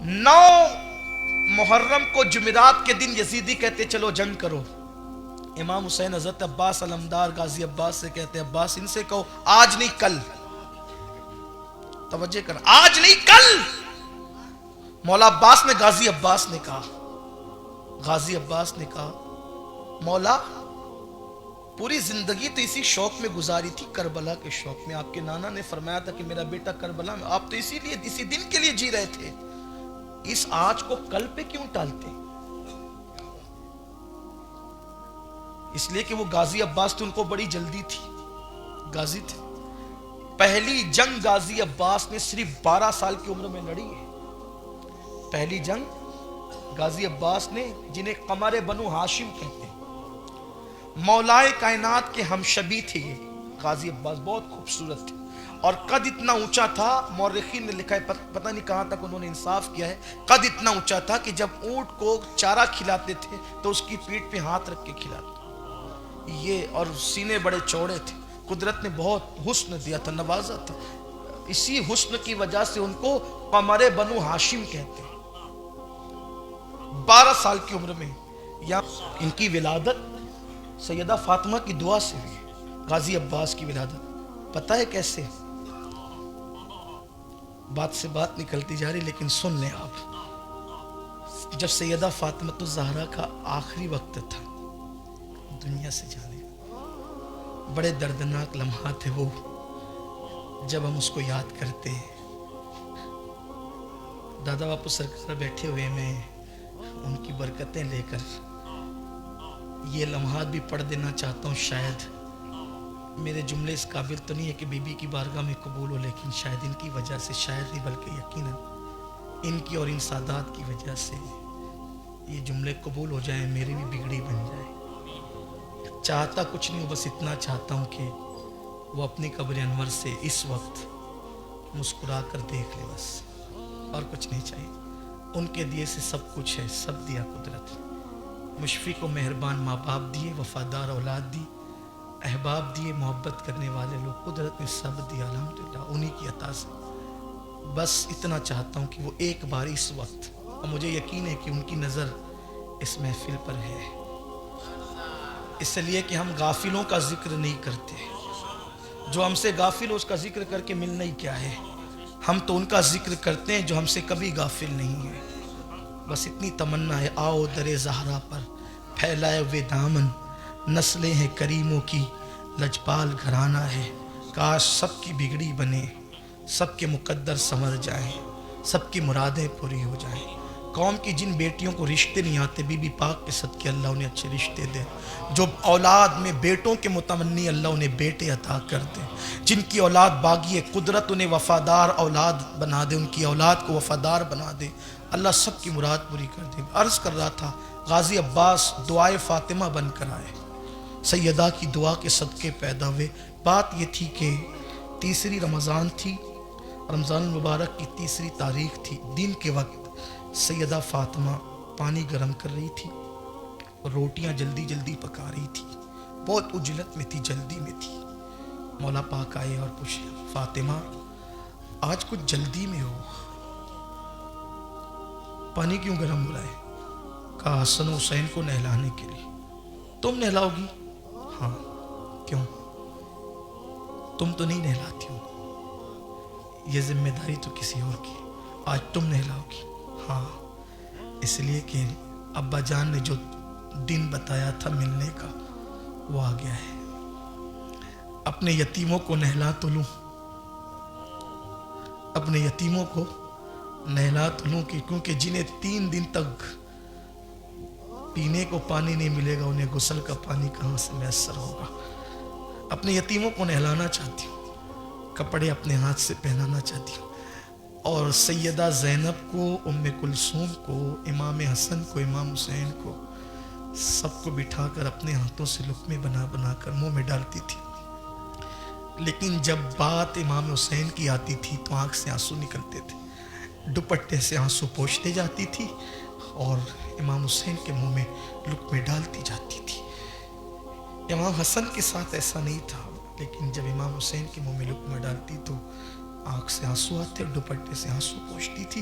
9 محرم کو جمعرات کے دن یزیدی کہتے چلو جنگ کرو. امام حسین حضرت عباس علمدار غازی عباس سے کہتے عباس ان سے کہو آج نہیں کل. توجہ کر, آج نہیں کل. مولا عباس نے غازی عباس نے کہا, غازی عباس نے کہا مولا پوری زندگی تو اسی شوق میں گزاری تھی, کربلا کے شوق میں. آپ کے نانا نے فرمایا تھا کہ میرا بیٹا کربلا میں, آپ تو اسی دن کے لیے جی رہے تھے. اس آج کو کل پہ کیوں ٹالتے؟ اس لیے کہ وہ غازی عباس تھے, ان کو بڑی جلدی تھی, غازی تھے. پہلی جنگ غازی عباس نے صرف 12 سال کی عمر میں لڑی ہے. پہلی جنگ غازی عباس نے, جنہیں قمر بنو ہاشم کہتے ہیں, مولائے کائنات کے ہمشبی تھے یہ غازی عباس. بہت خوبصورت تھے اور قد اتنا اونچا تھا, مورخین نے لکھا ہے, پتہ نہیں کہاں تک انہوں نے انصاف کیا ہے, قد اتنا اونچا تھا کہ جب اونٹ کو چارہ کھلاتے تھے تو اس کی پیٹھ پہ ہاتھ رکھ کے کھلاتے یہ, اور سینے بڑے چوڑے تھے. قدرت نے بہت حسن دیا تھا, نوازا تھا. اسی حسن کی وجہ سے ان کو قمر بنو ہاشم کہتے ہیں. 12 سال کی عمر میں یا ان کی ولادت سیدہ فاطمہ کی دعا سے ہوئی. غازی عباس کی ولادت پتہ ہے کیسے؟ بات سے بات نکلتی جا رہی لیکن سن لیں آپ. جب سیدہ فاطمہ الزہرا کا آخری وقت تھا دنیا سے جانے, بڑے دردناک لمحات ہے وہ جب ہم اس کو یاد کرتے ہیں. دادا باپو سرکار بیٹھے ہوئے, میں ان کی برکتیں لے کر یہ لمحات بھی پڑھ دینا چاہتا ہوں. شاید میرے جملے اس قابل تو نہیں ہے کہ بی بی کی بارگاہ میں قبول ہو, لیکن شاید ان کی وجہ سے, شاید نہیں بلکہ یقیناً ان کی اور ان سادات کی وجہ سے یہ جملے قبول ہو جائیں, میری بھی بگڑی بن جائے. چاہتا کچھ نہیں ہوں, بس اتنا چاہتا ہوں کہ وہ اپنی قبر انور سے اس وقت مسکرا کر دیکھ لے, بس اور کچھ نہیں چاہیے. ان کے دیے سے سب کچھ ہے, سب دیا قدرت. مشفق و مہربان ماں باپ دیے, وفادار اولاد دی, احباب دیے, محبت کرنے والے لوگ, قدرت نے سب دیا الحمدللہ انہی کی عطا سے. بس اتنا چاہتا ہوں کہ وہ ایک بار اس وقت, اور مجھے یقین ہے کہ ان کی نظر اس محفل پر ہے, اس لیے کہ ہم غافلوں کا ذکر نہیں کرتے. جو ہم سے غافل ہو اس کا ذکر کر کے ملنا ہی کیا ہے. ہم تو ان کا ذکر کرتے ہیں جو ہم سے کبھی غافل نہیں ہے. بس اتنی تمنا ہے, آؤ در زہرا پر پھیلائے ہوئے دامن, نسلیں ہیں کریموں کی لجپال گھرانہ ہے. کاش سب کی بگڑی بنے, سب کے مقدر سنور جائیں, سب کی مرادیں پوری ہو جائیں. قوم کی جن بیٹیوں کو رشتے نہیں آتے, بی بی پاک کے صدقے اللہ انہیں اچھے رشتے دے. جو اولاد میں بیٹوں کے متمنی اللہ انہیں بیٹے عطا کر دے. جن کی اولاد باغی ہے قدرت انہیں وفادار اولاد بنا دے, ان کی اولاد کو وفادار بنا دے. اللہ سب کی مراد پوری کر دے. عرض کر رہا تھا غازی عباس دعائے فاطمہ بن کر آئے, سیدہ کی دعا کے صدقے پیدا ہوئے. بات یہ تھی کہ تیسری رمضان تھی, رمضان المبارک کی تیسری تاریخ تھی. دن کے وقت سیدہ فاطمہ پانی گرم کر رہی تھی اور روٹیاں جلدی جلدی پکا رہی تھی. بہت عجلت میں تھی, جلدی میں تھی. مولا پاک آئے اور پوچھے فاطمہ آج کچھ جلدی میں ہو, پانی کیوں گرم ہو رہا ہے؟ کہا حسن و حسین کو نہلانے کے لیے. تم نہلاؤ گی؟ ہاں. کیوں؟ تم تو نہیں نہلاتی ہو, یہ ذمہ داری تو کسی اور کی, آج تم نہلاؤ گی. ہاں, اس لیے کہ ابا جان نے جو دن بتایا تھا ملنے کا وہ آ گیا ہے. اپنے یتیموں کو نہلا تو لوں, اپنے یتیموں کو نہلا تو لوں, کیونکہ جنہیں 3 دن تک پینے کو پانی نہیں ملے گا انہیں غسل کا پانی کہاں سے میسر ہوگا. اپنے یتیموں کو نہلانا چاہتی ہوں, کپڑے اپنے ہاتھ سے پہنانا چاہتی ہوں, اور سیدہ زینب کو, ام کلثوم کو, امام حسن کو, امام حسین کو, سب کو بٹھا کر اپنے ہاتھوں سے لقمے بنا بنا کر منہ میں ڈالتی تھی. لیکن جب بات امام حسین کی آتی تھی تو آنکھ سے آنسو نکلتے تھے, دوپٹے سے آنسو پوچھتے جاتی تھی اور امام حسین کے منہ میں لقمے ڈالتی جاتی تھی. امام حسن کے ساتھ ایسا نہیں تھا, لیکن جب امام حسین کے منہ میں لقمہ ڈالتی تو آنکھ سے آنسو آتے اور دوپٹے سے آنسو پوچھتی تھی.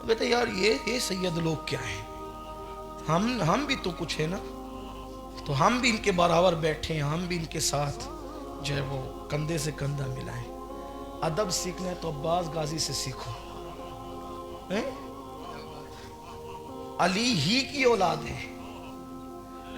وہ کہتے یار یہ سید لوگ کیا ہیں، ہم بھی تو کچھ ہے نا، تو ہم بھی ان کے برابر بیٹھے ہیں، ہم بھی ان کے ساتھ جو ہے وہ کندھے سے کندھا ملائیں۔ ادب سیکھنا ہے تو عباس غازی سے سیکھو، علی ہی کی اولاد ہے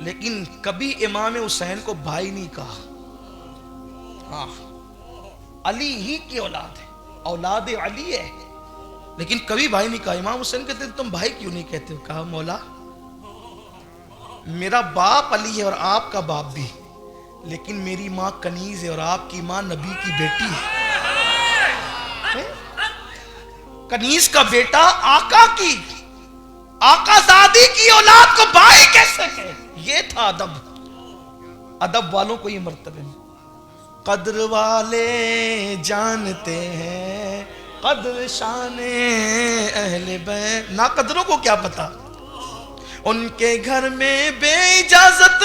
لیکن کبھی امام حسین کو بھائی نہیں کہا۔ ہاں، علی ہی کی اولاد ہے، اولاد علی ہے، لیکن کبھی بھائی نہیں کہا۔ امام حسین کہتے تم بھائی کیوں نہیں کہتے ہو؟ کہا مولا میرا باپ علی ہے اور آپ کا باپ بھی، لیکن میری ماں کنیز ہے اور آپ کی ماں نبی کی بیٹی ہے۔ کنیز کا بیٹا آقا زادی کی اولاد کو بھائی کیسے کہے؟ یہ تھا ادب، ادب والوں کو یہ مرتبہ ہے۔ قدر والے جانتے ہیں قدر شان اہل بیت، نا قدروں کو کیا پتا، ان کے گھر میں بے اجازت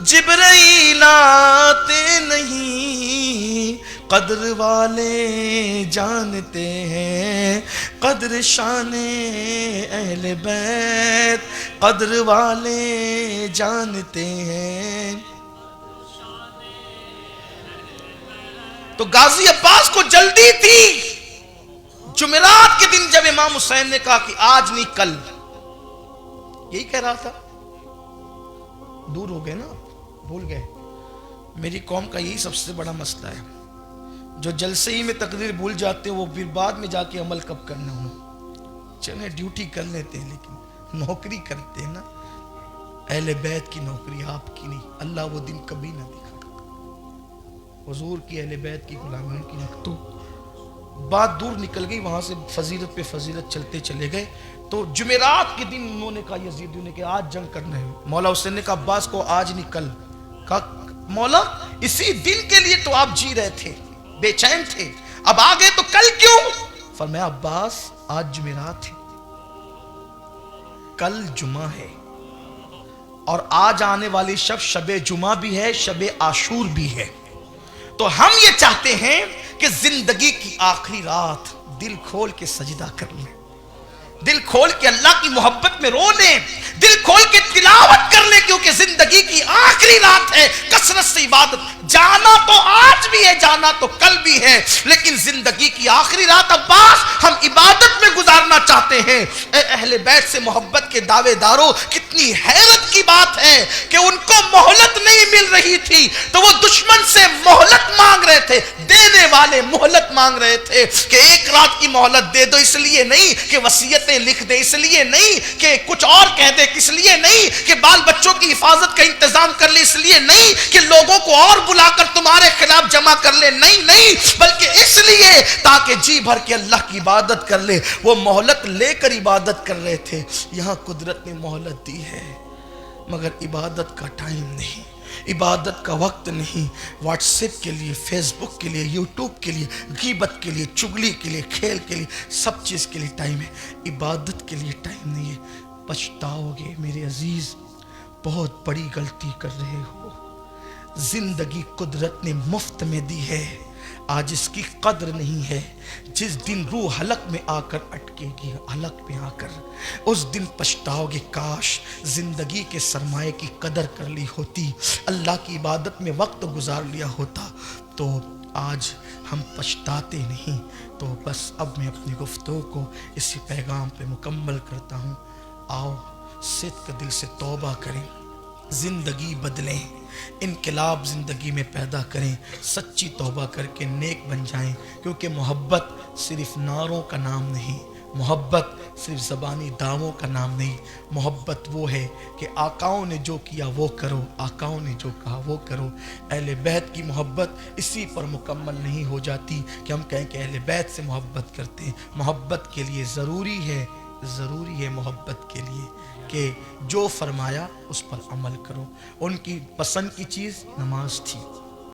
جبرائیل آتے نہیں۔ قدر والے جانتے ہیں قدر شان اہل بیت، قدر والے جانتے ہیں۔ تو غازی عباس کو جلدی تھی۔ جمعرات کے دن جب امام حسین نے کہا کہ آج نہیں کل، یہی کہہ رہا تھا، دور ہو گئے نا، بھول گئے۔ میری قوم کا یہی سب سے بڑا مسئلہ ہے، جو جلسے ہی میں تقریر بھول جاتے ہیں وہ پھر بعد میں جا کے عمل کب کرنا ہو۔ چلیں ڈیوٹی کر لیتے ہیں لیکن نوکری کرتے ہیں نا، اہل بیت کی نوکری، آپ کی نہیں۔ اللہ وہ دن کبھی نہ دکھا، حضور کی اہل بیت کی غلامی کی نکتو۔ بات دور نکل گئی، وہاں سے فضیلت پہ فضیلت چلتے چلے گئے۔ تو جمعرات کے دن انہوں نے کہا، یزیدیوں نے کہا آج جنگ کرنا ہے۔ مولا حسین نے کہا عباس کو آج نہیں کل۔ کہا مولا اسی دن کے لیے تو آپ جی رہے تھے، بے چین تھے، اب آگے تو کل کیوں؟ فرمایا عباس آج جمعرات ہے، کل جمعہ ہے، اور آج آنے والی شب جمعہ بھی ہے، شب عاشور بھی ہے۔ تو ہم یہ چاہتے ہیں کہ زندگی کی آخری رات دل کھول کے سجدہ کر لیں، دل کھول کے اللہ کی محبت میں رو لیں، دل کھول کے تلاوت کر لیں، کیونکہ زندگی کی آخری رات ہے۔ کثرت سے عبادت، جانا تو آج بھی ہے، جانا تو کل بھی ہے، لیکن زندگی کی آخری رات عباس ہم عبادت میں گزارنا چاہتے ہیں۔ اے اہل بیت سے محبت کے دعوے داروں، کتنی حیرت کی بات ہے کہ ان کو مہلت نہیں مل رہی تھی تو وہ دشمن سے مہلت مانگ رہے تھے، دینے والے مہلت مانگ رہے تھے کہ ایک رات کی مہلت دے دو، اس لیے نہیں کہ وصیتیں لکھ دے، اس لیے نہیں کہ کچھ اور کہہ دے، اس لیے نہیں کہ بال بچوں کی حفاظت کا انتظام کر لے، اس لیے نہیں کہ لوگوں کو اور بلا کر تمہارے خلاف جمع کر لے، نہیں، بلکہ اس لیے تاکہ جی بھر کے اللہ کی عبادت کر لے۔ وہ مہلت لے کر عبادت کر رہے تھے۔ یہاں قدرت نے مہلت دی ہے مگر عبادت کا ٹائم نہیں، عبادت کا وقت نہیں۔ واٹس ایپ کے لیے، فیس بک کے لیے، یوٹیوب کے لیے، غیبت کے لیے، چگلی کے لیے، کھیل کے لیے، سب چیز کے لیے ٹائم ہے، عبادت کے لیے ٹائم نہیں ہے۔ پچھتاؤ گے میرے عزیز، بہت بڑی غلطی کر رہے ہو۔ زندگی قدرت نے مفت میں دی ہے، آج اس کی قدر نہیں ہے۔ جس دن روح حلق میں آ کر اٹکے گی، حلق میں آ کر، اس دن پچھتاؤ گے کاش زندگی کے سرمایے کی قدر کر لی ہوتی، اللہ کی عبادت میں وقت گزار لیا ہوتا۔ تو آج ہم پچھتاتے نہیں۔ تو بس اب میں اپنی گفتگو کو اسی پیغام پہ مکمل کرتا ہوں۔ آؤ صدق دل سے توبہ کریں، زندگی بدلیں، انقلاب زندگی میں پیدا کریں، سچی توبہ کر کے نیک بن جائیں، کیونکہ محبت صرف نعروں کا نام نہیں، محبت صرف زبانی دعووں کا نام نہیں، محبت وہ ہے کہ آقاؤں نے جو کیا وہ کرو، آقاؤں نے جو کہا وہ کرو۔ اہل بیت کی محبت اسی پر مکمل نہیں ہو جاتی کہ ہم کہیں کہ اہل بیت سے محبت کرتے ہیں۔ محبت کے لیے ضروری ہے محبت کے لیے کہ جو فرمایا اس پر عمل کرو۔ ان کی پسند کی چیز نماز تھی،